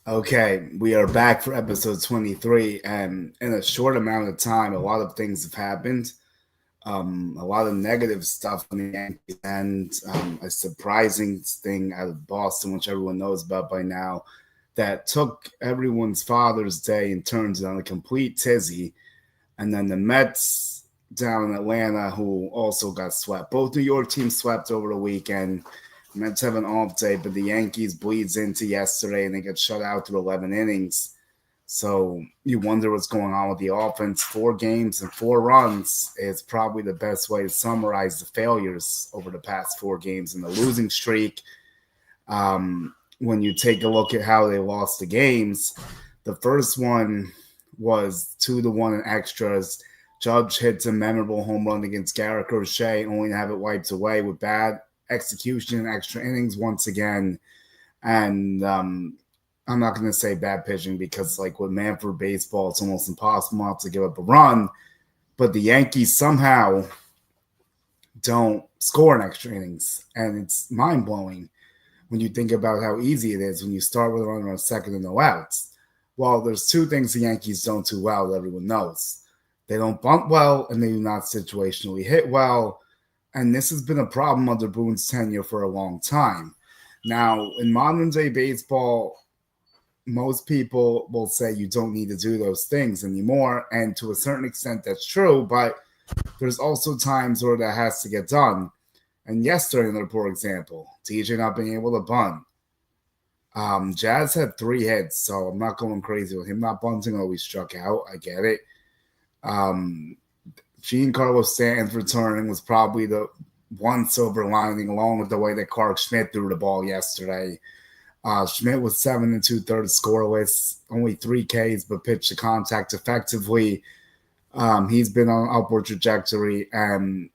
Okay, we are back for episode 23, and in a short amount of time, a lot of things have happened. A lot of negative stuff on the Yankees, and a surprising thing out of Boston, which everyone knows about by now, that took everyone's Father's Day and turned it on a complete tizzy. And then the Mets down in Atlanta, who also got swept. Both New York teams swept over the weekend. Mets have an off day, but the Yankees bleeds into yesterday and they get shut out through 11 innings. So you wonder what's going on with the offense. 4 games and 4 runs is probably the best way to summarize the failures over the past 4 games in the losing streak. When you take a look at how they lost the games, the first one was 2-1 in extras. Judge hits a memorable home run against Garrett Crochet, only to have it wiped away with bad execution in extra innings once again. And I'm not going to say bad pitching because, like, with Manfred baseball, it's almost impossible not to give up a run. But the Yankees somehow don't score in extra innings. And it's mind blowing when you think about how easy it is when you start with a runner on second and no outs. Well, there's two things the Yankees don't do well that everyone knows. They don't bunt well, and they do not situationally hit well. And this has been a problem under Boone's tenure for a long time. Now, in modern day baseball, most people will say you don't need to do those things anymore. And to a certain extent, that's true. But there's also times where that has to get done. And yesterday, another poor example, DJ not being able to bunt. Jazz had 3 hits, so I'm not going crazy with him not bunting. Always struck out. I get it. Giancarlo Stanton's returning was probably the one silver lining, along with the way that Clark Schmidt threw the ball yesterday. Schmidt was 7 2/3 scoreless, only 3 Ks, but pitched to contact effectively. He's been on an upward trajectory, and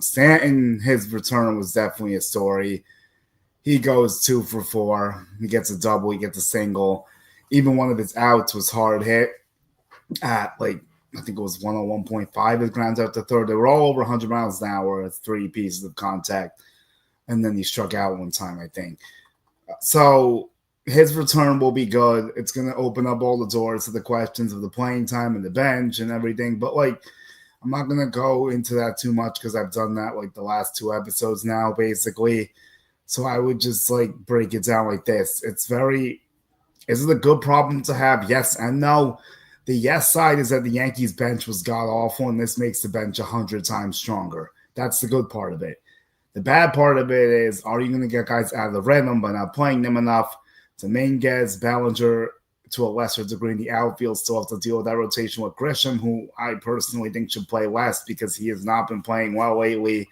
Stanton, his return was definitely a story. He goes 2 for 4. He gets a double. He gets a single. Even one of his outs was hard hit at, like, I think it was 101.5. His grounds out to third. They were all over 100 miles an hour. 3 pieces of contact. And then he struck out one time, I think. So his return will be good. It's going to open up all the doors to the questions of the playing time and the bench and everything. But, like, I'm not going to go into that too much because I've done that, like, the last 2 episodes now, basically. So I would just, like, break it down like this. Is it a good problem to have? Yes and no. The yes side is that the Yankees bench was god awful, and this makes the bench 100 times stronger. That's the good part of it. The bad part of it is, are you going to get guys out of the rhythm by not playing them enough? Dominguez, Bellinger, to a lesser degree in the outfield, still have to deal with that rotation with Grisham, who I personally think should play less because he has not been playing well lately.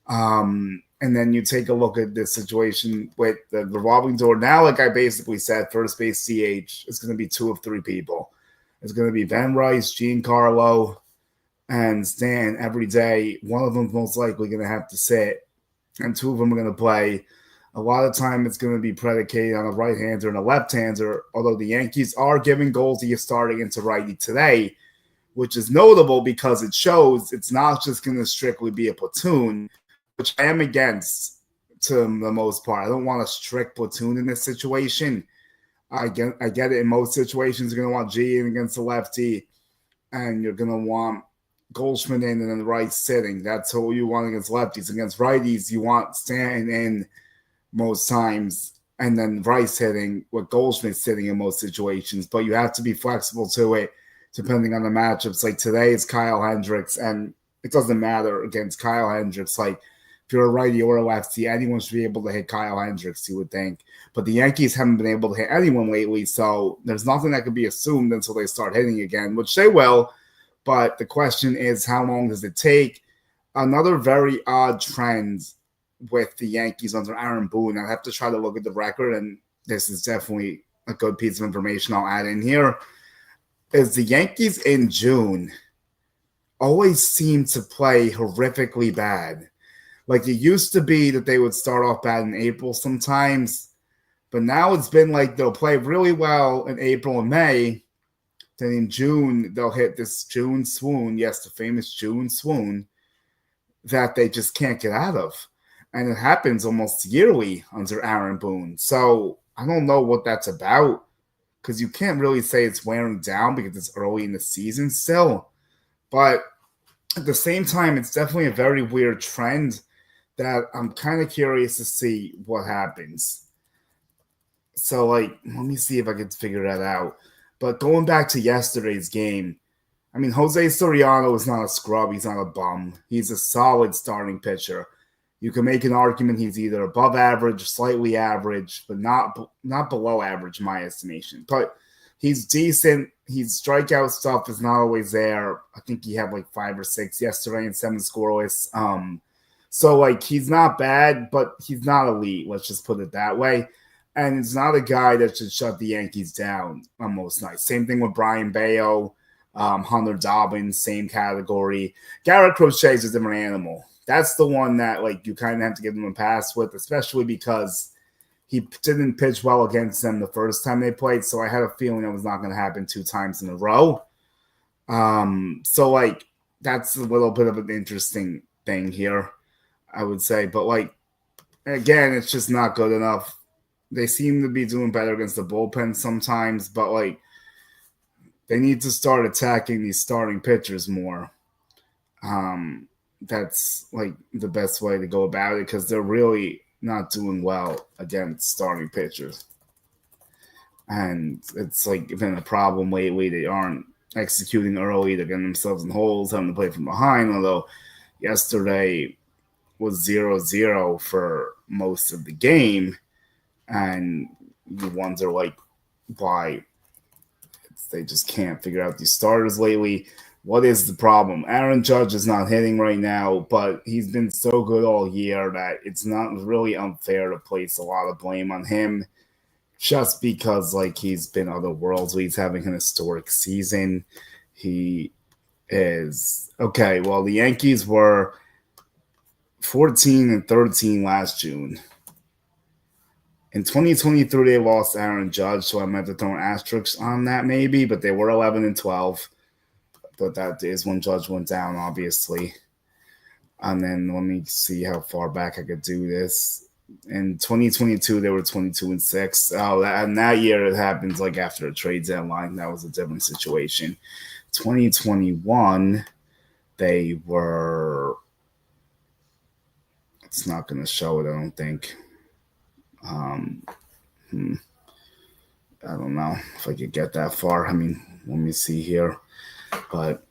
And then you take a look at this situation with the revolving door. Now, like I basically said, first base CH is going to be 2 of 3 people. It's going to be Van Rice, Giancarlo, and Stan every day. One of them's most likely going to have to sit, and 2 of them are going to play. A lot of time it's going to be predicated on a right-hander and a left-hander, although the Yankees are giving Goldie starting into righty today, which is notable because it shows it's not just going to strictly be a platoon, which I am against to the most part. I don't want a strict platoon in this situation. I get it. In most situations, you're going to want G in against the lefty, and you're going to want Goldschmidt in and then the right sitting. That's who you want against lefties. Against righties, you want Stanton in most times, and then Rice hitting with Goldschmidt sitting in most situations. But you have to be flexible to it depending on the matchups. Like today is Kyle Hendricks, and it doesn't matter against Kyle Hendricks. Like if you're a righty or a lefty, anyone should be able to hit Kyle Hendricks, you would think. But the Yankees haven't been able to hit anyone lately, so there's nothing that could be assumed until they start hitting again, which they will. But the question is, how long does it take? Another very odd trend with the Yankees under Aaron Boone. I have to try to look at the record, and this is definitely a good piece of information I'll add in here, is the Yankees in June always seem to play horrifically bad. Like, it used to be that they would start off bad in April sometimes, but now it's been like they'll play really well in April and May. Then in June, they'll hit this June swoon. Yes, the famous June swoon that they just can't get out of. And it happens almost yearly under Aaron Boone. So I don't know what that's about because you can't really say it's wearing down because it's early in the season still. But at the same time, it's definitely a very weird trend that I'm kind of curious to see what happens. So, like, let me see if I can figure that out. But going back to yesterday's game, I mean, Jose Soriano is not a scrub. He's not a bum. He's a solid starting pitcher. You can make an argument he's either above average, slightly average, but not below average in my estimation. But he's decent. His strikeout stuff is not always there. I think he had like 5 or 6 yesterday and 7 scoreless. So like he's not bad, but he's not elite. Let's just put it that way. And it's not a guy that should shut the Yankees down on most nights. Same thing with Brian Bayo, Hunter Dobbins, same category. Garrett Crochet is a different animal. That's the one that like you kind of have to give him a pass with, especially because he didn't pitch well against them the first time they played. So I had a feeling it was not going to happen 2 times in a row. So like that's a little bit of an interesting thing here, I would say. But like again, it's just not good enough. They seem to be doing better against the bullpen sometimes, but like they need to start attacking these starting pitchers more. That's like the best way to go about it because they're really not doing well against starting pitchers. And it's like been a problem lately. They aren't executing early. They're getting themselves in holes, having to play from behind. Although yesterday was 0-0 for most of the game. And you wonder like why they just can't figure out these starters lately. What is the problem? Aaron Judge is not hitting right now, but he's been so good all year that it's not really unfair to place a lot of blame on him just because like he's been otherworldly. He's having an historic season. He is okay. Well, the Yankees were 14-13 last June. In 2023, they lost Aaron Judge, so I might have to throw an asterisk on that maybe, but they were 11-12. But that is when Judge went down, obviously. And then let me see how far back I could do this. In 2022, they were 22-6. Oh, and that year it happens like after a trade deadline. That was a different situation. 2021, they were. It's not going to show it, I don't think. I don't know if I could get that far. I mean, let me see here. But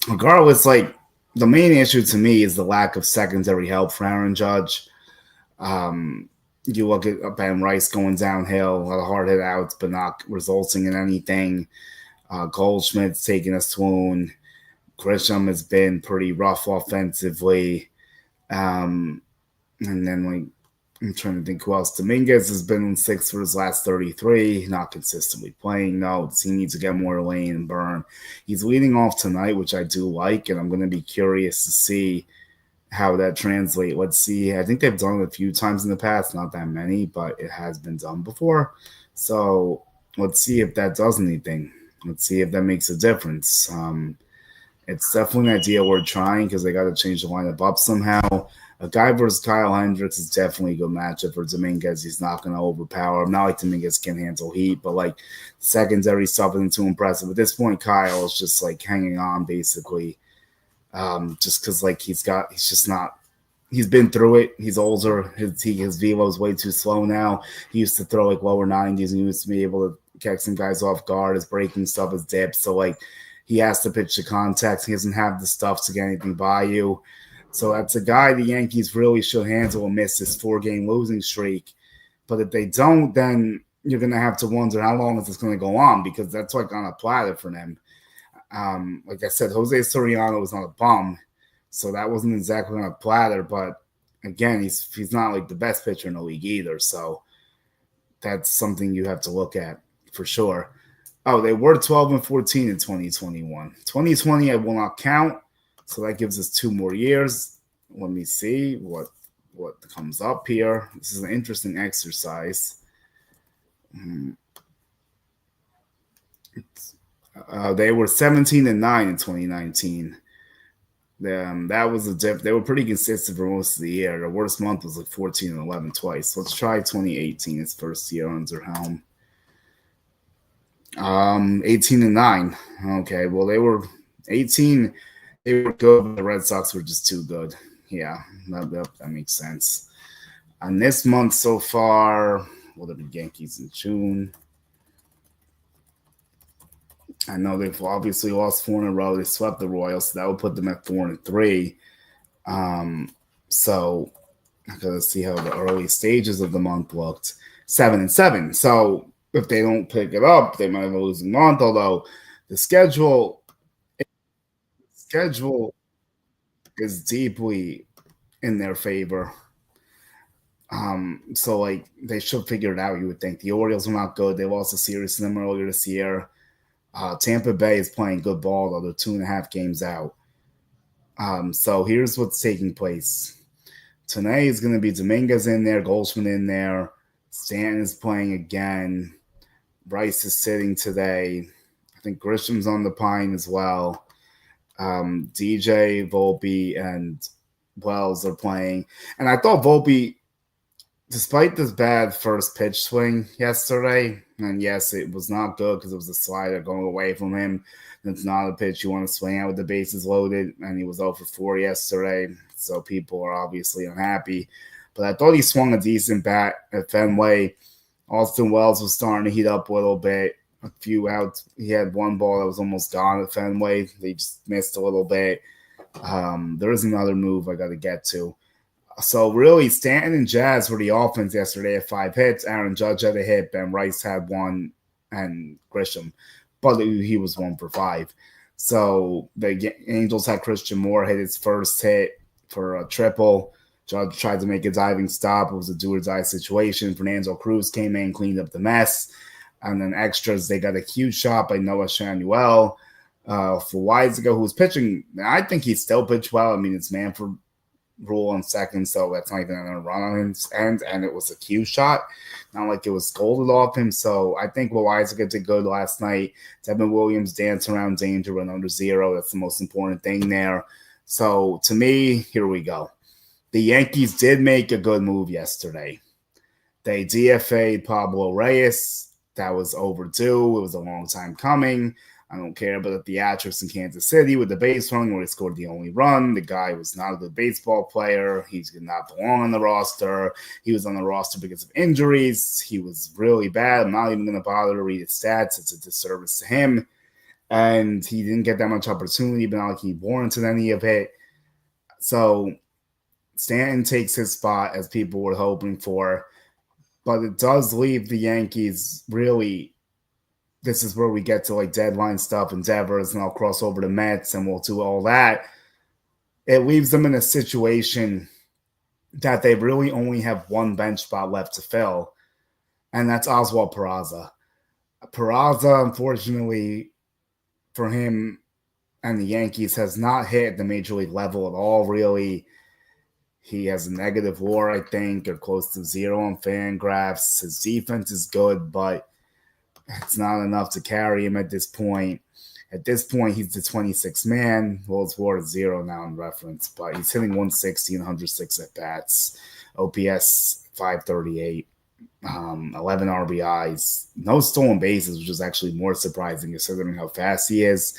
regardless, like the main issue to me is the lack of secondary help for Aaron Judge. You look at Ben Rice going downhill, a lot of hard hit outs, but not resulting in anything. Goldschmidt's taking a swoon. Grisham has been pretty rough offensively. And then like I'm trying to think who else. Dominguez has been in 6 for his last 33, not consistently playing. No, he needs to get more lane and burn. He's leading off tonight, which I do like, and I'm going to be curious to see how that translates. Let's see. I think they've done it a few times in the past, not that many, but it has been done before. So let's see if that does anything. Let's see if that makes a difference. It's definitely an idea worth trying because they got to change the lineup up somehow. A guy versus Kyle Hendricks is definitely a good matchup for Dominguez. He's not going to overpower him. Not like Dominguez can handle heat, but like secondary stuff isn't too impressive. At this point, Kyle is just like hanging on basically, just because like he's just not. He's been through it. He's older. His velo is way too slow now. He used to throw like lower 90s and he used to be able to catch some guys off guard. His breaking stuff is dipped. So like he has to pitch the contact. He doesn't have the stuff to get anything by you. So that's a guy the Yankees really should handle and miss this 4-game losing streak. But if they don't, then you're going to have to wonder how long is this going to go on because that's like on a platter for them. Like I said, Jose Soriano was not a bum, so that wasn't exactly on a platter. But again, he's not like the best pitcher in the league either. So that's something you have to look at for sure. Oh, they were 12-14 in 2021. 2020 I will not count. So that gives us 2 more years. Let me see what comes up here. This is an interesting exercise. They were 17-9 in 2019. That was a dip. They were pretty consistent for most of the year. The worst month was like 14 and 11 twice. Let's try 2018, his first year under helm. 18 and 9. Okay, well they were 18. They were good, but the Red Sox were just too good. Yeah, that makes sense. And this month so far, well, the Yankees in June. I know they've obviously lost 4 in a row. They swept the Royals, so that would put them at 4 and 3. So I gotta see how the early stages of the month looked. 7 and 7. So if they don't pick it up, they might have a losing month. Although the schedule is deeply in their favor. So like they should figure it out. You would think the Orioles are not good. They lost a series to them earlier this year. Tampa Bay is playing good ball, though they're 2.5 games out. So here's what's taking place. Tonight is going to be Dominguez in there, Goldschmidt in there. Stanton is playing again. Bryce is sitting today. I think Grisham's on the pine as well. DJ, Volpe, and Wells are playing. And I thought Volpe, despite this bad first pitch swing yesterday, and yes, it was not good because it was a slider going away from him. It's not a pitch you want to swing out with the bases loaded, and he was 0 for 4 yesterday, so people are obviously unhappy. But I thought he swung a decent bat at Fenway. Austin Wells was starting to heat up a little bit. A few outs. He had one ball that was almost gone at Fenway. They just missed a little bit. There is another move I got to get to. So really, Stanton and Jazz were the offense yesterday at 5 hits. Aaron Judge had a hit. Ben Rice had one, and Grisham. But he was 1 for 5. So the Angels had Christian Moore hit his first hit for a triple. Judge tried to make a diving stop. It was a do-or-die situation. Fernando Cruz came in, cleaned up the mess. And then extras, they got a huge shot by Noah Shanuel for Weisiger, who was pitching. I think he still pitched well. I mean, it's Manfred rule on second, so that's not even a run on his end, and it was a cue shot, not like it was scolded off him. So I think Weisiger did good last night. Devin Williams danced around danger and under 0. That's the most important thing there. So to me, here we go. The Yankees did make a good move yesterday. They DFA'd Pablo Reyes. That was overdue. It was a long time coming. I don't care about the theatrics in Kansas City with the base running where he scored the only run. The guy was not a good baseball player. He did not belong on the roster. He was on the roster because of injuries. He was really bad. I'm not even going to bother to read his stats. It's a disservice to him. And he didn't get that much opportunity, but not like he warranted any of it. So Stanton takes his spot as people were hoping for. But it does leave the Yankees really. This is where we get to like deadline stuff and Devers, and I'll cross over to Mets and we'll do all that. It leaves them in a situation that they really only have one bench spot left to fill, and that's Oswald Peraza. Peraza, unfortunately for him and the Yankees, has not hit the major league level at all, really. He has a negative WAR, I think, or close to 0 on Fangraphs. His defense is good, but it's not enough to carry him at this point. At this point, he's the 26th man. Well, his WAR is 0 now in reference, but he's hitting 160 and 106 at bats. OPS 538, 11 RBIs, no stolen bases, which is actually more surprising considering how fast he is.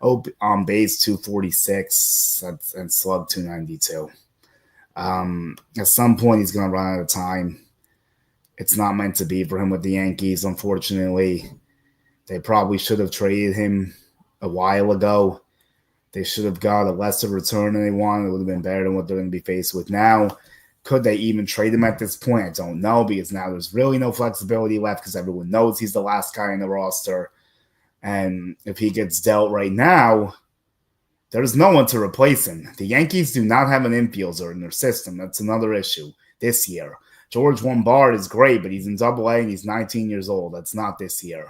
On base 246 and slug 292. At some point, he's going to run out of time. It's not meant to be for him with the Yankees, unfortunately. They probably should have traded him a while ago. They should have got a lesser return than they wanted. It would have been better than what they're going to be faced with now. Could they even trade him at this point? I don't know, because now there's really no flexibility left because everyone knows he's the last guy in the roster. And if he gets dealt right now, there's no one to replace him. The Yankees do not have an infielder in their system. That's another issue this year. George Lombard is great, but he's in Double-A and he's 19 years old. That's not this year.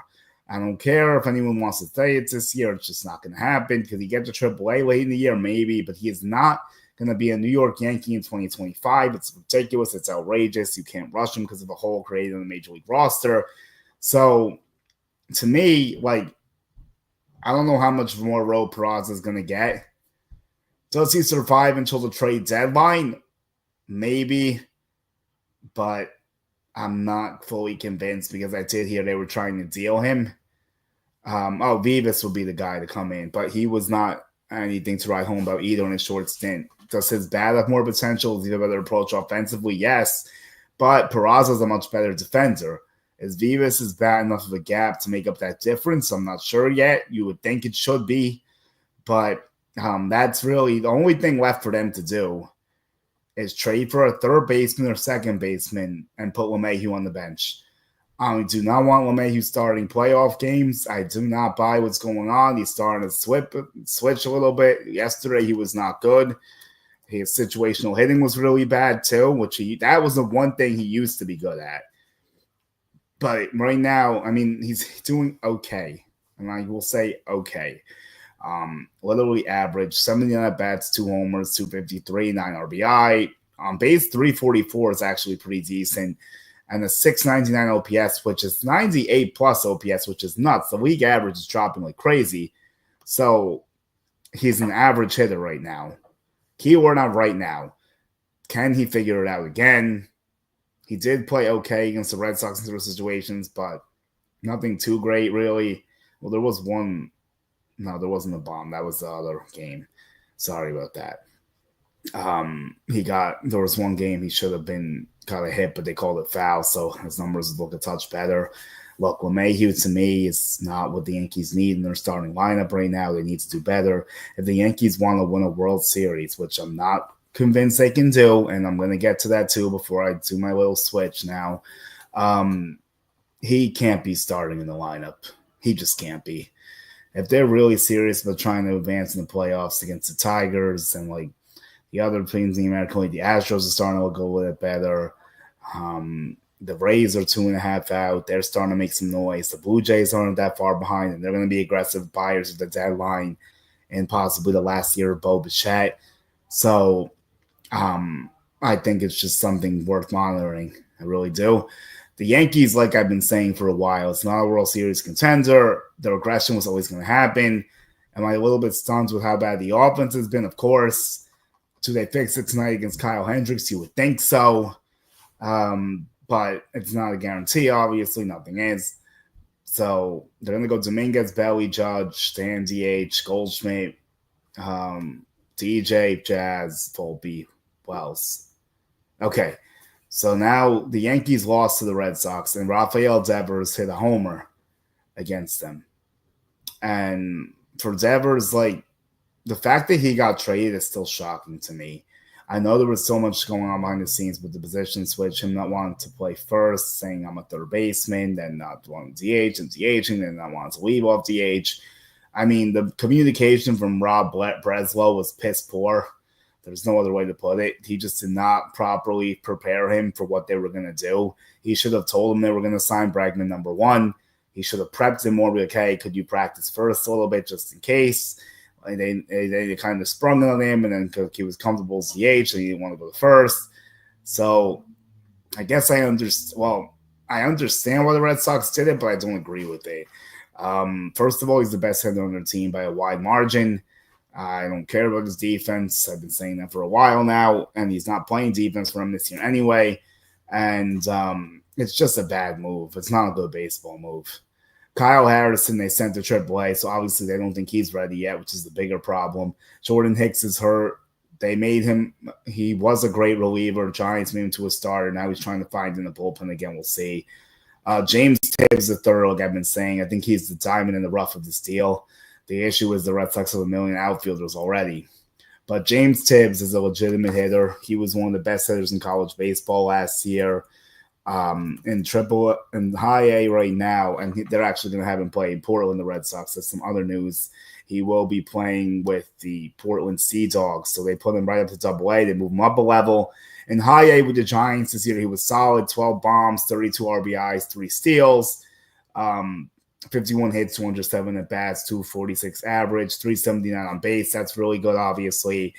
I don't care if anyone wants to say it's this year. It's just not going to happen. Could he get to Triple-A late in the year? Maybe, but he is not going to be a New York Yankee in 2025. It's ridiculous. It's outrageous. You can't rush him because of a hole created in the Major League roster. So, to me, like, I don't know how much more road Peraza is going to get. Does he survive until the trade deadline? Maybe, but I'm not fully convinced because I did hear they were trying to deal him. Vivas would be the guy to come in, but he was not anything to write home about either in a short stint. Does his bat have more potential? Does he have a better approach offensively? Yes, but Peraza's a much better defender. Is Vivas' bat enough of a gap to make up that difference? I'm not sure yet. You would think it should be, but that's really the only thing left for them to do is trade for a third baseman or second baseman and put LeMahieu on the bench. I do not want LeMahieu starting playoff games. I do not buy what's going on. He's starting to switch a little bit. Yesterday, he was not good. His situational hitting was really bad too, that was the one thing he used to be good at. But right now, I mean, he's doing okay. And I will say okay. Literally average, 79 at-bats, 2 homers, 253, 9 RBI. On base, 344 is actually pretty decent. And a 699 OPS, which is 98 plus OPS, which is nuts. The league average is dropping like crazy. So he's an average hitter right now. Keyword not right now. Can he figure it out again? He did play okay against the Red Sox in certain situations, but nothing too great, really. Well, there was one. No, there wasn't a bomb. That was the other game. Sorry about that. There was one game he should have been kind of hit, but they called it foul, so his numbers look a touch better. Look, LeMahieu, to me, is not what the Yankees need in their starting lineup right now. They need to do better. If the Yankees want to win a World Series, which I'm not convinced they can do, and I'm going to get to that too before I do my little switch now, he can't be starting in the lineup. He just can't be. If they're really serious about trying to advance in the playoffs against the Tigers and like the other teams in the American League, the Astros are starting to look a little bit better. The Rays are 2.5 out. They're starting to make some noise. The Blue Jays aren't that far behind, and they're going to be aggressive buyers at the deadline and possibly the last year of Bo Bichette. So I think it's just something worth monitoring. I really do. The Yankees, like I've been saying for a while, it's not a World Series contender. Their aggression was always going to happen. Am I a little bit stunned with how bad the offense has been? Of course. Do they fix it tonight against Kyle Hendricks? You would think so. But it's not a guarantee, obviously. Nothing is. So they're going to go Dominguez, Belly, Judge, Stan, DH, Goldschmidt, DJ, Jazz, Volpe, Wells. Okay. So now the Yankees lost to the Red Sox, and Rafael Devers hit a homer against them. And for Devers, like, the fact that he got traded is still shocking to me. I know there was so much going on behind the scenes with the position switch, him not wanting to play first, saying I'm a third baseman, then not wanting DH and DHing, then not wanting to leave off DH. I mean, the communication from Rob Breslow was piss poor. There's no other way to put it. He just did not properly prepare him for what they were going to do. He should have told him they were going to sign Bregman number 1. He should have prepped him more. Okay, could you practice first a little bit just in case? And they kind of sprung it on him, and then he was comfortable as DH, and he didn't want to go first. So I guess I understand. Well, I understand why the Red Sox did it, but I don't agree with it. First of all, he's the best hitter on their team by a wide margin. I don't care about his defense. I've been saying that for a while now, and he's not playing defense for him this year anyway. And it's just a bad move. It's not a good baseball move. Kyle Harrison, they sent to AAA, so obviously they don't think he's ready yet, which is the bigger problem. Jordan Hicks is hurt. They made him – he was a great reliever. Giants made him to a starter. Now he's trying to find in the bullpen again. We'll see. James Tibbs III, like I've been saying, I think he's the diamond in the rough of this deal. The issue is the Red Sox have a million outfielders already. But James Tibbs is a legitimate hitter. He was one of the best hitters in college baseball last year. In high A right now, and they're actually going to have him play in Portland, the Red Sox. That's some other news. He will be playing with the Portland Sea Dogs. So they put him right up to Double A. They move him up a level. In high A with the Giants this year, he was solid, 12 bombs, 32 RBIs, 3 steals. 51 hits, 207 at bats, 246 average, 379 on base. That's really good, obviously.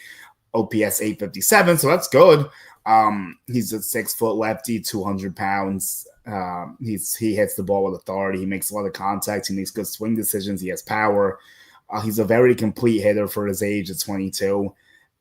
OPS 857, so that's good. He's a 6-foot lefty, 200 pounds. He hits the ball with authority. He makes a lot of contact. He makes good swing decisions. He has power. He's a very complete hitter for his age at 22.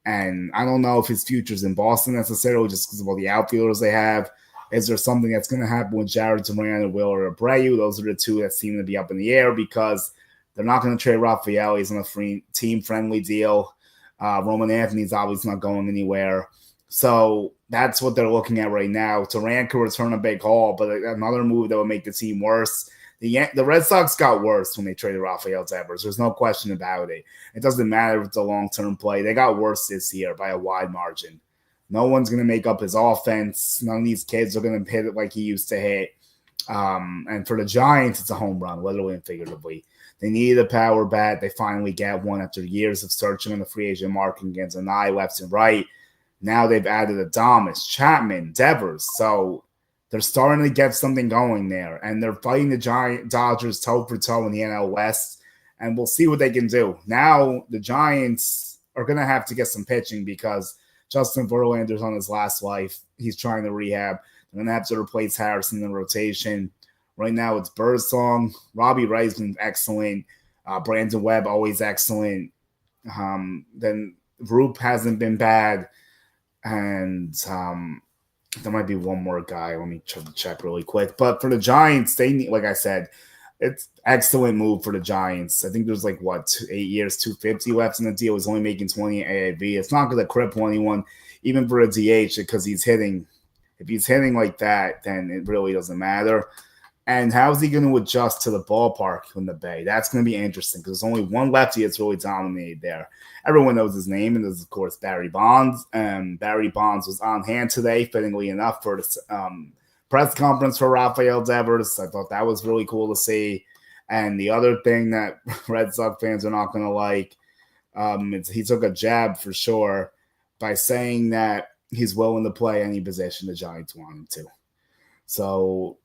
And I don't know if his future's in Boston necessarily just because of all the outfielders they have. Is there something that's going to happen with Jared Duran or Willer Abreu? Those are the two that seem to be up in the air because they're not going to trade Rafael. He's on a free team-friendly deal. Roman Anthony's obviously not going anywhere. So that's what they're looking at right now. Duran could return a big haul, but another move that would make the team worse. The Red Sox got worse when they traded Rafael Devers. There's no question about it. It doesn't matter if it's a long-term play. They got worse this year by a wide margin. No one's going to make up his offense. None of these kids are going to hit it like he used to hit. And for the Giants, it's a home run, literally and figuratively. They needed a power bat. They finally get one after years of searching on the free agent market against an eye left and right. Now they've added Adames, Chapman, Devers. So they're starting to get something going there. And they're fighting the Dodgers toe for toe in the NL West. And we'll see what they can do. Now the Giants are going to have to get some pitching because Justin Verlander's on his last life. He's trying to rehab. They're going to have to replace Harrison in the rotation. Right now it's Birdsong. Robbie Reisman's excellent. Brandon Webb, always excellent. Then Roop hasn't been bad. And there might be one more guy. Let me check really quick. But for the Giants, they need, like I said, it's excellent move for the Giants. I think there's 8 years, $250 left in the deal. He's only making 20 AAV. It's not going to cripple anyone, even for a DH, because he's hitting. If he's hitting like that, then it really doesn't matter. And how's he going to adjust to the ballpark in the Bay? That's going to be interesting because there's only one lefty that's really dominated there. Everyone knows his name, and there's, of course, Barry Bonds. Barry Bonds was on hand today, fittingly enough, for the press conference for Rafael Devers. I thought that was really cool to see. And the other thing that Red Sox fans are not going to like, he took a jab for sure by saying that he's willing to play any position the Giants want him to. So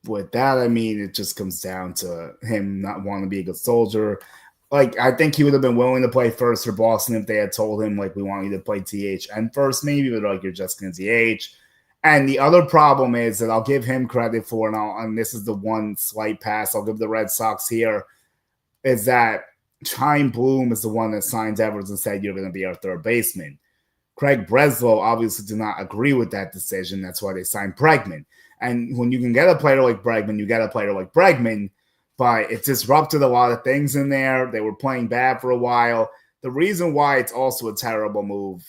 with that, I mean, it just comes down to him not wanting to be a good soldier. I think he would have been willing to play first for Boston if they had told him, we want you to play DH and first maybe, but you're just going to DH. And the other problem is that I'll give him credit for, and this is the one slight pass I'll give the Red Sox here, is that Chaim Bloom is the one that signed Devers and said, you're going to be our third baseman. Craig Breslow obviously did not agree with that decision. That's why they signed Bregman. And when you can get a player like Bregman, you get a player like Bregman, but it disrupted a lot of things in there. They were playing bad for a while. The reason why it's also a terrible move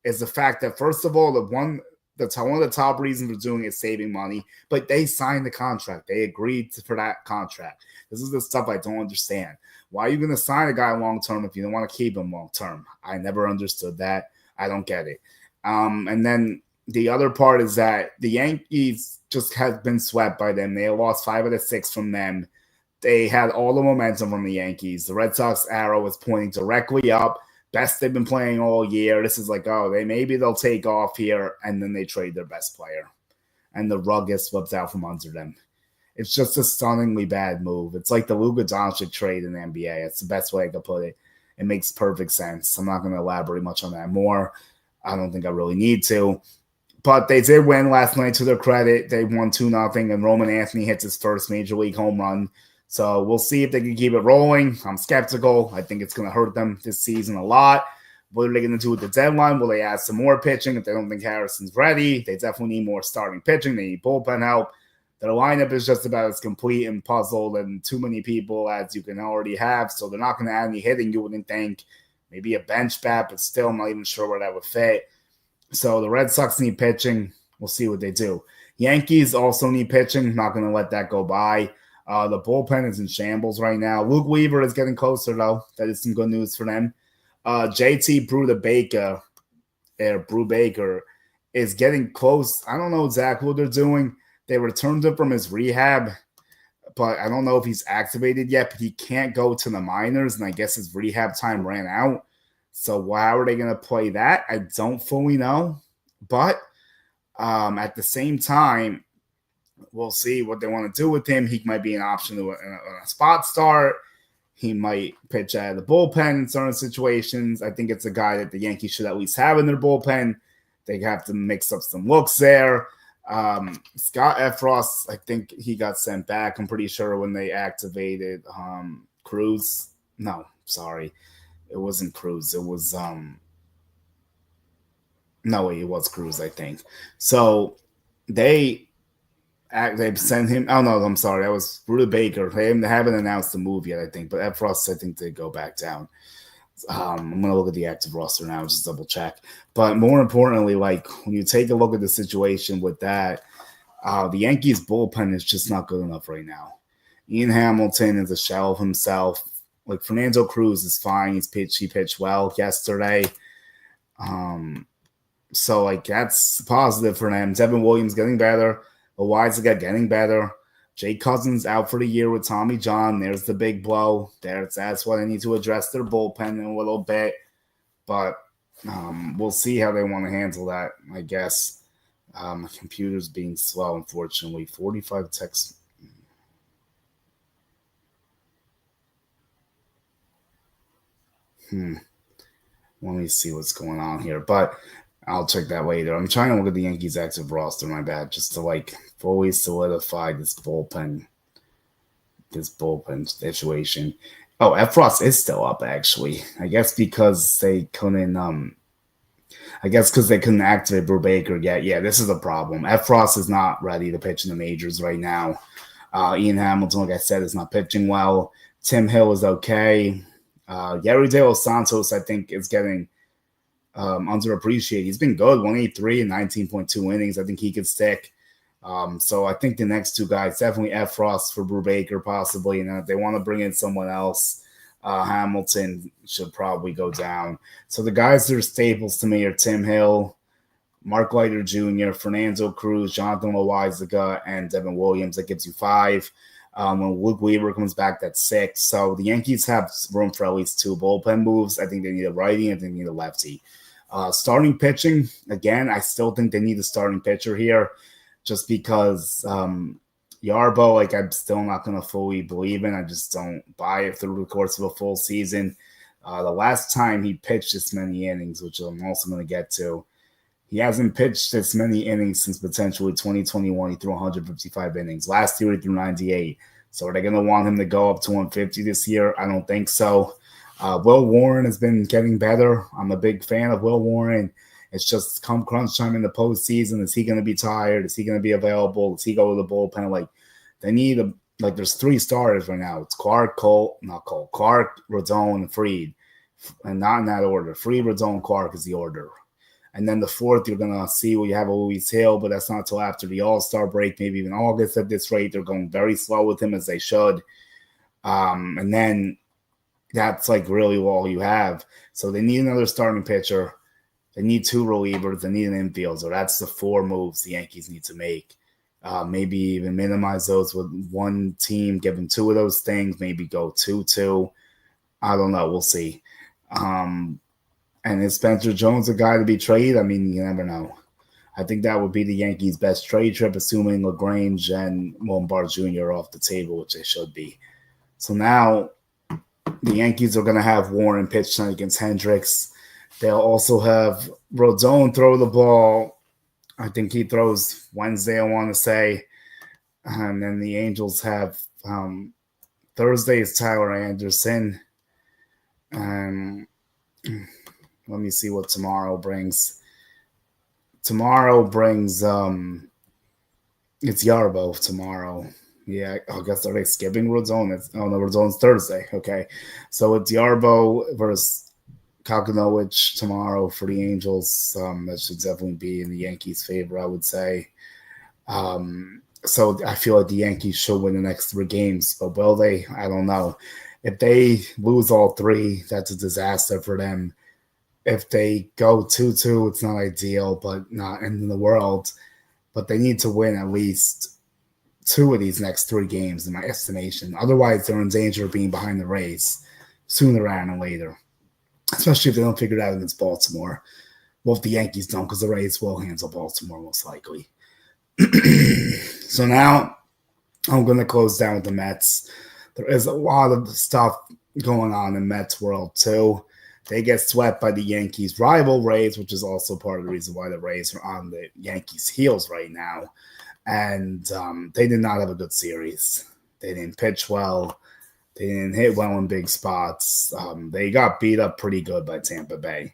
is the fact that, first of all, one of the top reasons for doing it is saving money, but they signed the contract. They agreed for that contract. This is the stuff I don't understand. Why are you going to sign a guy long-term if you don't want to keep him long-term? I never understood that. I don't get it. And then the other part is that the Yankees just have been swept by them. They lost 5 out of 6 from them. They had all the momentum from the Yankees. The Red Sox arrow was pointing directly up. Best they've been playing all year. This is maybe they'll take off here, and then they trade their best player. And the rug gets swept out from under them. It's just a stunningly bad move. It's like the Luka Doncic trade in the NBA. It's the best way I could put it. It makes perfect sense. I'm not going to elaborate much on that more. I don't think I really need to. But they did win last night, to their credit. They won 2-0, and Roman Anthony hits his first major league home run. So we'll see if they can keep it rolling. I'm skeptical. I think it's going to hurt them this season a lot. What are they going to do with the deadline? Will they add some more pitching if they don't think Harrison's ready? They definitely need more starting pitching. They need bullpen help. Their lineup is just about as complete and puzzled and too many people as you can already have. So they're not going to add any hitting, you wouldn't think. Maybe a bench bat, but still I'm not even sure where that would fit. So the Red Sox need pitching. We'll see what they do. Yankees also need pitching. Not going to let that go by. The bullpen is in shambles right now. Luke Weaver is getting closer, though. That is some good news for them. JT Brubaker is getting close. I don't know exactly what they're doing. They returned him from his rehab, but I don't know if he's activated yet. But he can't go to the minors, and I guess his rehab time ran out. So how are they going to play that? I don't fully know. But at the same time, we'll see what they want to do with him. He might be an option to a spot start. He might pitch out of the bullpen in certain situations. I think it's a guy that the Yankees should at least have in their bullpen. They have to mix up some looks there. Scott Efros, I think he got sent back. I'm pretty sure when they activated Cruz. No, sorry. It wasn't Cruz. It was No, it was Cruz, I think. So they sent him. Oh no, I'm sorry, that was Bruder Baker. They haven't announced the move yet, I think. But Ed Frost, I think, did go back down. I'm gonna look at the active roster now, just double check. But more importantly, like when you take a look at the situation with that, the Yankees bullpen is just not good enough right now. Ian Hamilton is a shell of himself. Like Fernando Cruz is fine. He pitched well yesterday. So like that's positive for them. Devin Williams getting better. Loizaga getting better. Jay Cousins out for the year with Tommy John. There's the big blow. That's why they need to address their bullpen in a little bit. But we'll see how they want to handle that, I guess. My computer's being slow, unfortunately. 45 texts. Let me see what's going on here. But I'll check that later. I'm trying to look at the Yankees active roster, my bad, just to like fully solidify this bullpen situation. Oh, Efros is still up actually. I guess because they couldn't activate Brubaker yet. Yeah, this is a problem. Efros is not ready to pitch in the majors right now. Ian Hamilton, like I said, is not pitching well. Tim Hill is okay. Yeri De Los Santos, I think, is getting underappreciated. He's been good, 183 and 19.2 innings. I think he could stick. So I think the next two guys, definitely Efros for Brubaker, possibly. And if they want to bring in someone else, Hamilton should probably go down. So the guys that are staples to me are Tim Hill, Mark Leiter Jr., Fernando Cruz, Jonathan Loizaga, and Devin Williams. That gives you 5. When Luke Weaver comes back, that's 6. So the Yankees have room for at least 2 bullpen moves. I think they need a righty and they need a lefty. Starting pitching, again, I still think they need a starting pitcher here just because Yarbo, like I'm still not going to fully believe in. I just don't buy it through the course of a full season. The last time he pitched this many innings, which I'm also going to get to, he hasn't pitched this many innings since potentially 2021. He threw 155 innings. Last year, he threw 98. So are they going to want him to go up to 150 this year? I don't think so. Will Warren has been getting better. I'm a big fan of Will Warren. It's just come crunch time in the postseason. Is he going to be tired? Is he going to be available? Does he go to the bullpen? Like, they need there's 3 starters right now. It's Clark, Rodon, and Fried. And not in that order. Fried, Rodon, Clark is the order. And then the 4th, you're going to see you have a Luis Hill, but that's not until after the All-Star break, maybe even August at this rate. They're going very slow with him as they should. And then that's like really all you have. So they need another starting pitcher. They need 2 relievers. They need an infielder. That's the 4 moves the Yankees need to make. Maybe even minimize those with one team, give them 2 of those things, maybe go 2-2. I don't know. We'll see. And is Spencer Jones a guy to be traded? I mean, you never know. I think that would be the Yankees' best trade trip, assuming LaGrange and Lombard Jr. are off the table, which they should be. So now the Yankees are going to have Warren pitch tonight against Hendricks. They'll also have Rodon throw the ball. I think he throws Wednesday, I want to say. And then the Angels have Thursday is Tyler Anderson. Let me see what tomorrow brings. Tomorrow brings it's Yarbo tomorrow. Yeah, I guess are they skipping Rodon? Rodon's Thursday. Okay. So it's Yarbo versus Kalkanowicz tomorrow for the Angels. That should definitely be in the Yankees' favor, I would say. So I feel like the Yankees should win the next 3 games, but will they? I don't know. If they lose all 3, that's a disaster for them. If they go 2-2, it's not ideal, but not in the world. But they need to win at least 2 of these next 3 games, in my estimation. Otherwise, they're in danger of being behind the Rays sooner rather than later, especially if they don't figure it out against Baltimore. Well, if the Yankees don't, because the Rays will handle Baltimore most likely. So now I'm going to close down with the Mets. There is a lot of stuff going on in Mets world, too. They get swept by the Yankees' rival Rays, which is also part of the reason why the Rays are on the Yankees' heels right now. And they did not have a good series. They didn't pitch well. They didn't hit well in big spots. They got beat up pretty good by Tampa Bay.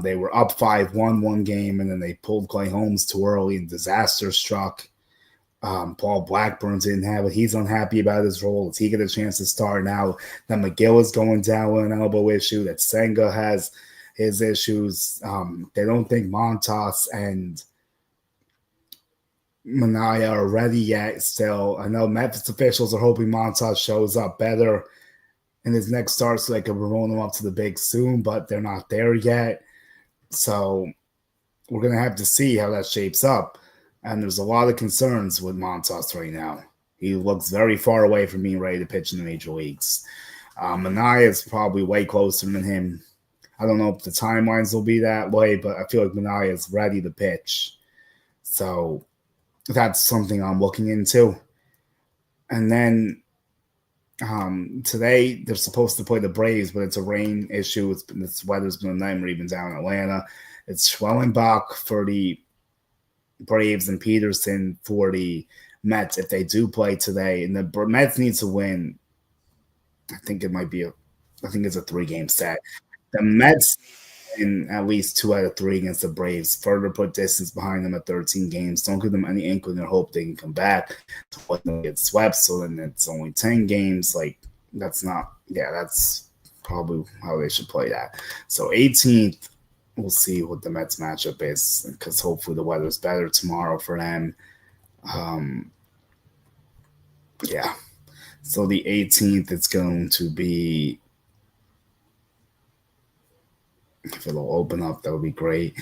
They were up 5-1 one game, and then they pulled Clay Holmes too early, and disaster struck. Paul Blackburn's didn't have it. He's unhappy about his role. Does he get a chance to start now? That McGill is going down with an elbow issue. That Senga has his issues. They don't think Montas and Manaea are ready yet still. I know Memphis officials are hoping Montas shows up better in his next start so they can roll him up to the big soon, but they're not there yet. So we're going to have to see how that shapes up. And there's a lot of concerns with Montas right now. He looks very far away from being ready to pitch in the major leagues. Manaea is probably way closer than him. I don't know if the timelines will be that way, but I feel like Manaea is ready to pitch. So that's something I'm looking into. And then today they're supposed to play the Braves, but it's a rain issue. This weather's been a nightmare even down in Atlanta. It's Schwellenbach for the Braves and Peterson for the Mets if they do play today. And the Mets need to win. I think it's a 3-game set. The Mets in at least 2 out of 3 against the Braves. Further put distance behind them at 13 games. Don't give them any inkling or hope they can come back. They get swept, so then it's only 10 games. That's probably how they should play that. So 18th, we'll see what the Mets matchup is because hopefully the weather's better tomorrow for them. So the 18th, it's going to be, if it'll open up, that would be great.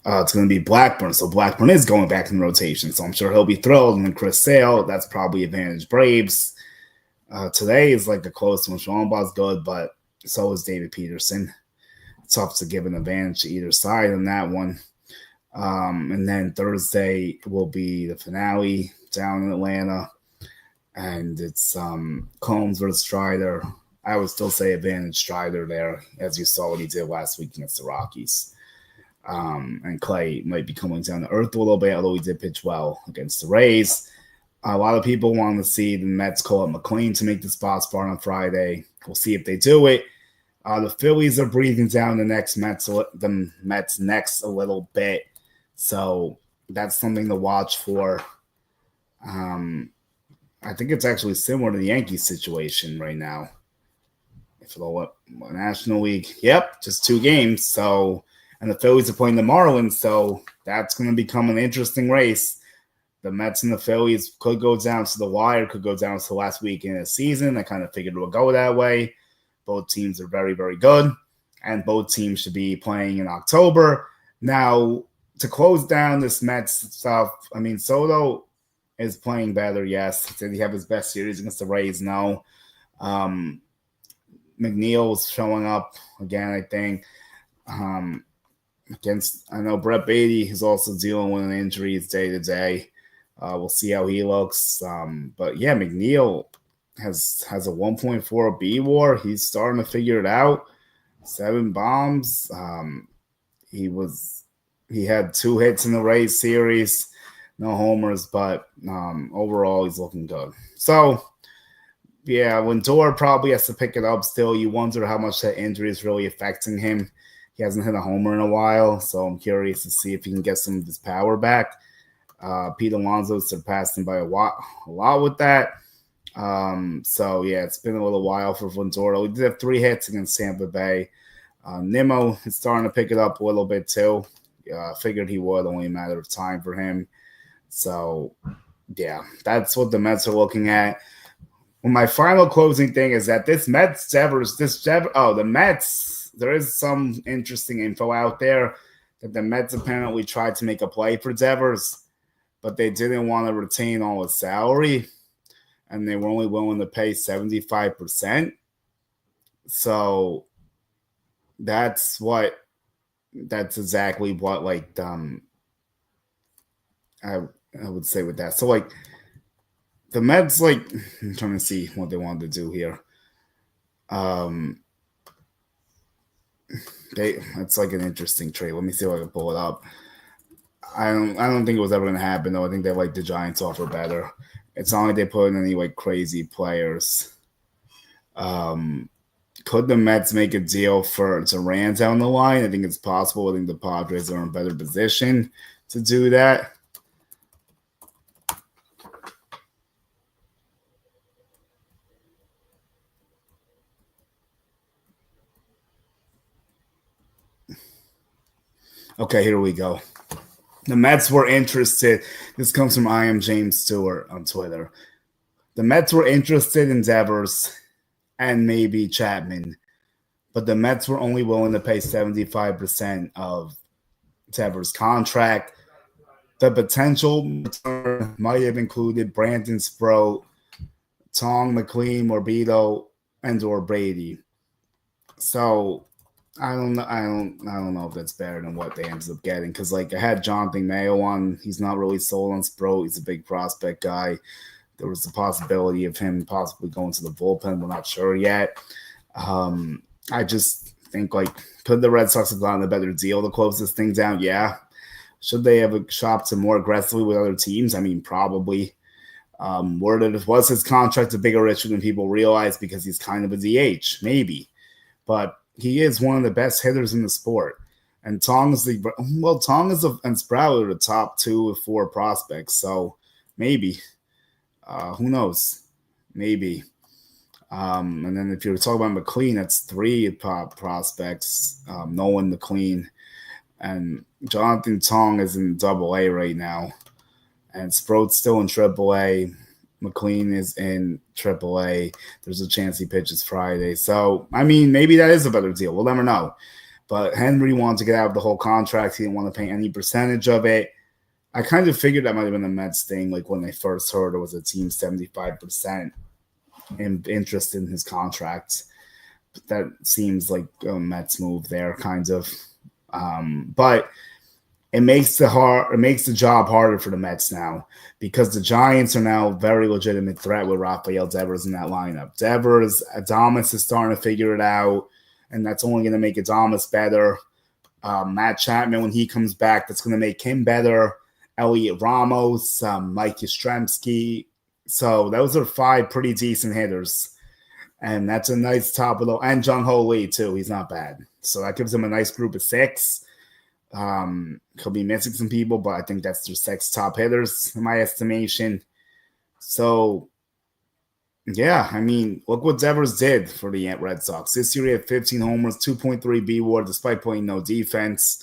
It's going to be Blackburn. So Blackburn is going back in rotation. So I'm sure he'll be thrilled. And then Chris Sale, that's probably advantage Braves. Today is like a close one. Schwellenbach's good, but so is David Peterson. Tough to give an advantage to either side on that one. And then Thursday will be the finale down in Atlanta. And it's Combs versus Strider. I would still say advantage Strider there, as you saw what he did last week against the Rockies. And Clay might be coming down to earth a little bit, although he did pitch well against the Rays. A lot of people want to see the Mets call up McLean to make the spot start on Friday. We'll see if they do it. The Phillies are breathing down the Mets next a little bit. So that's something to watch for. I think it's actually similar to the Yankees situation right now. If it'll National League, just 2 games. So, and the Phillies are playing the Marlins, so that's going to become an interesting race. The Mets and the Phillies could go down to the wire, could go down to the last week in the season. I kind of figured it would go that way. Both teams are very, very good, and both teams should be playing in October. Now, to close down this Mets stuff, I mean, Soto is playing better, yes. Did he have his best series against the Rays? No. McNeil's showing up again, I think. I know Brett Beatty is also dealing with an injury day to day. We'll see how he looks. But yeah, McNeil has a 1.4 B WAR. He's starting to figure it out. 7 bombs. He had 2 hits in the Rays series. No homers, but overall he's looking good. So yeah, Lindor probably has to pick it up still. You wonder how much that injury is really affecting him. He hasn't hit a homer in a while, so I'm curious to see if he can get some of his power back. Pete Alonso surpassed him by a lot with that. So, yeah, it's been a little while for Lindor. We did have 3 hits against Tampa Bay. Nimmo is starting to pick it up a little bit too. Figured he would, only a matter of time for him. So, yeah, that's what the Mets are looking at. Well, my final closing thing is that the Mets, there is some interesting info out there that the Mets apparently tried to make a play for Devers, but they didn't want to retain all his salary, and they were only willing to pay 75%. So that's exactly what I would say with that. So the Mets, I'm trying to see what they wanted to do here. It's an interesting trade. Let me see if I can pull it up. I don't think it was ever going to happen, though. I think they the Giants offer better. It's not like they put in any crazy players. Could the Mets make a deal for Duran down the line? I think it's possible. I think the Padres are in a better position to do that. Okay, here we go. The Mets were interested. This comes from I am James Stewart on Twitter. The Mets were interested in Devers and maybe Chapman, but the Mets were only willing to pay 75% of Devers' contract. The potential return might have included Brandon Sproat, Tong, McLean, Morbido, and or Brady. So I don't know if that's better than what they ended up getting, because like I had Jonathan Mayo on. He's not really sold on Sproat. He's a big prospect guy. There was the possibility of him possibly going to the bullpen. We're not sure yet. I just think, like, could the Red Sox have gotten a better deal to close this thing down? Yeah. Should they have shopped him more aggressively with other teams? I mean, probably. Was his contract a bigger issue than people realize because he's kind of a DH? Maybe. But he is one of the best hitters in the sport. And Tong is and Sprout are the top 2 or 4 prospects. So maybe. Who knows? Maybe. And then if you're talking about McLean, that's 3 prospects. Nolan McLean. And Jonathan Tong is in Double-A right now. And Sproat's still in Triple-A. McLean is in Triple-A. There's a chance he pitches Friday. So, I mean, maybe that is a better deal. We'll never know. But Henry wanted to get out of the whole contract. He didn't want to pay any percentage of it. I kind of figured that might have been the Mets thing, like when they first heard it was a team 75% interest in his contract. But that seems like a Mets move there, kind of. But it makes the job harder for the Mets now, because the Giants are now a very legitimate threat with Rafael Devers in that lineup. Adames is starting to figure it out, and that's only going to make Adames better. Matt Chapman, when he comes back, that's going to make him better. Elliot Ramos, Mike Yastrzemski. So those are 5 pretty decent hitters. And that's a nice top of the – and Jung Ho Lee, too. He's not bad. So that gives them a nice group of 6. Could be missing some people, but I think that's their 6 top hitters in my estimation. So, yeah, I mean, look what Devers did for the Red Sox. This year he had 15 homers, 2.3 B-WAR, despite playing no defense.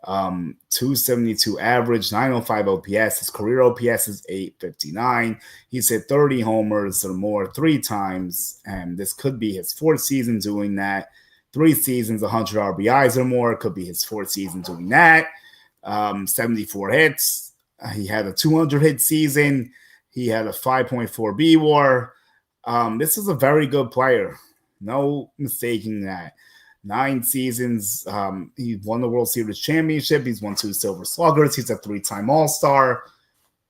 272 average, 905 OPS. His career OPS is 859. He's hit 30 homers or more 3 times, and this could be his 4th season doing that. 3 seasons, 100 RBIs or more. Could be his 4th season doing that. 74 hits. He had a 200-hit season. He had a 5.4 B-WAR. This is a very good player. No mistaking that. 9 seasons. He won the World Series championship. He's won 2 Silver Sluggers. He's a 3-time All-Star.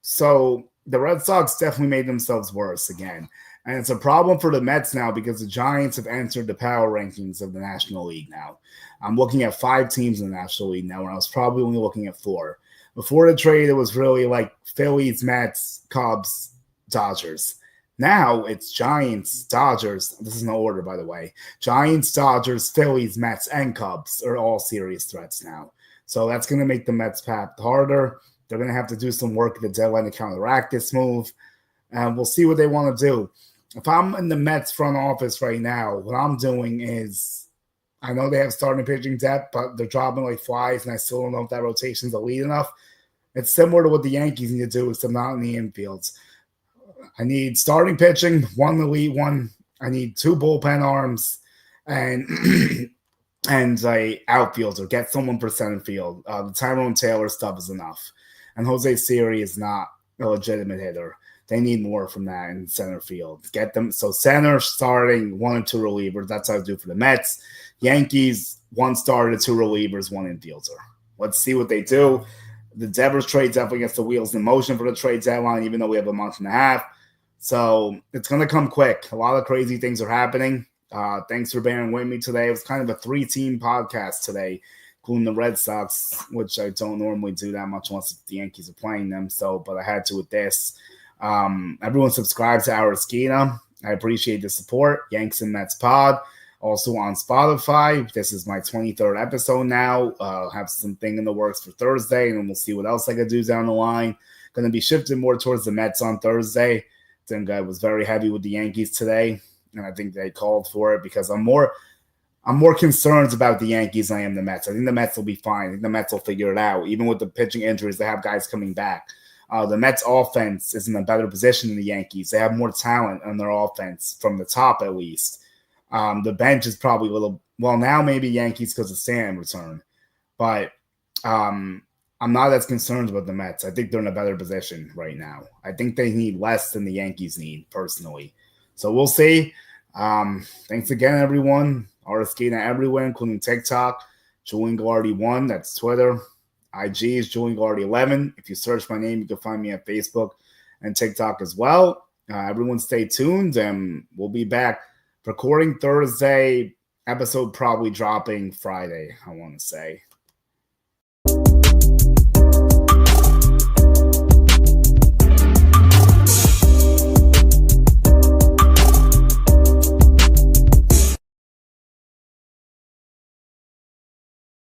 So the Red Sox definitely made themselves worse again. And it's a problem for the Mets now because the Giants have entered the power rankings of the National League now. I'm looking at 5 teams in the National League now, and I was probably only looking at 4. Before the trade, it was really like Phillies, Mets, Cubs, Dodgers. Now it's Giants, Dodgers. This is no order, by the way. Giants, Dodgers, Phillies, Mets, and Cubs are all serious threats now. So that's going to make the Mets path harder. They're going to have to do some work at the deadline to counteract this move. And we'll see what they want to do. If I'm in the Mets front office right now, what I'm doing is, I know they have starting pitching depth, but they're dropping like flies, and I still don't know if that rotation's elite enough. It's similar to what the Yankees need to do, except not in the infields. I need starting pitching, 1 elite one. I need 2 bullpen arms, and and a outfielder. Get someone for center field. The Tyrone Taylor stuff is enough, and Jose Siri is not a legitimate hitter. They need more from that in center field. Get them. So center starting, 1 or 2 relievers. That's how I do for the Mets. Yankees, 1 starter, 2 relievers, 1 infielder. Let's see what they do. The Devers trade definitely gets the wheels in motion for the trade deadline, even though we have a month and a half. So it's going to come quick. A lot of crazy things are happening. Thanks for bearing with me today. It was kind of a 3-team podcast today, including the Red Sox, which I don't normally do that much unless the Yankees are playing them. So, but I had to with this. Everyone subscribe to our Esquina. I appreciate the support. Yanks and Mets Pod. Also on Spotify. This is my 23rd episode now. Have something in the works for Thursday, and then we'll see what else I could do down the line. Going to be shifting more towards the Mets on Thursday. I think I was very heavy with the Yankees today, and I think they called for it because I'm more concerned about the Yankees than I am the Mets. I think the Mets will be fine. I think the Mets will figure it out. Even with the pitching injuries, they have guys coming back. The Mets offense is in a better position than the Yankees. They have more talent on their offense from the top, at least. The bench is probably a little, well, now maybe Yankees because of Stan return. But I'm not as concerned about the Mets. I think they're in a better position right now. I think they need less than the Yankees need, personally. So we'll see. Thanks again, everyone. Artistina everywhere, including TikTok. Julian Gallardi 1, that's Twitter. IG is Julian Gallardi 11. If you search my name, you can find me on Facebook and TikTok as well. Everyone stay tuned, and we'll be back recording Thursday, episode probably dropping Friday, I want to say.